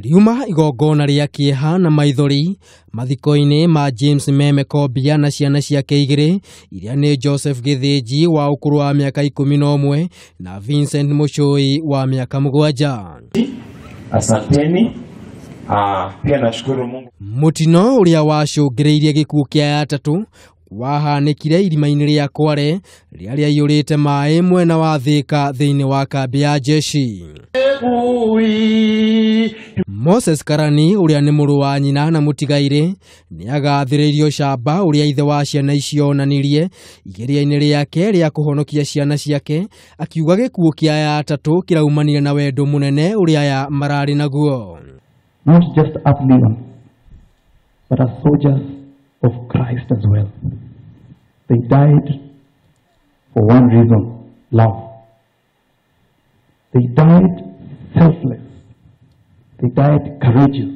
Riuma igongona ria kieha na maithori mathiko-ini ma James Meme Kobia na ciana ciake igiri iria ni Joseph Githinji wa ukuru wa miaka 11 na Vincent Muchui wa miaka 7. Asanteni. Pia nashukuru Mungu. Mutino uria wacungireirie gikuo kia atatu wahanikire irima-ini ria kware riria yurite mai mwena wa thika thiini wa kambi ya jeshi. Moses Karani uria ni muru wa nyina na mutigaire ni agathiririo camba uria ithe wa ciana icio onanirie igeria-ini riake ria kuhonokia ciana ciake akiuga gikuo kia atatu kiraumanire na wendo munene uria ya marari naguo. Not just earthly ones, but as soldiers of Christ as well. They died for one reason, love. They died selfless. They died courageous.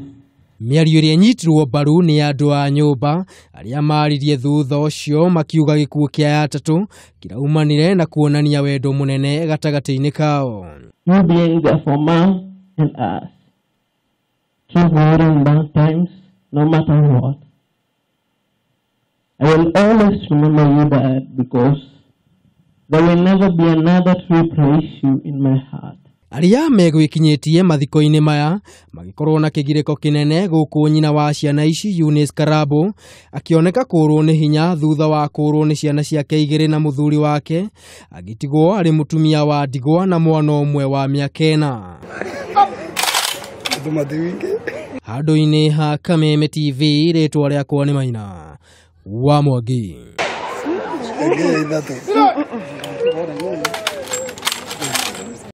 Miario rirenyitirwo mbaru ni andu a nyumba aria maririe thutha ucio makiuga gikuo kia atatu kiraumanire na kuonania wendo munene gatagati-ini kao. You being there for mom and us. Through good and bad times, no matter what. I will always remember you, Dad, because there will never be another to replace you in my heart. Aria megwikinyitie mathiko-ini maya magikorwo na kigiriko kinene guku nyina wa ciana ici Eunice Karabo akioneka kurwo ni hinya thutha wa kurwo ni ciana ciake igiri na muthuri wake agitigwo ari mutumia wa ndigwa na mwana umwe wa miaka 4. Handu-ini ha Kameme TV ritwa riakwa ni Maina wa Mwangi.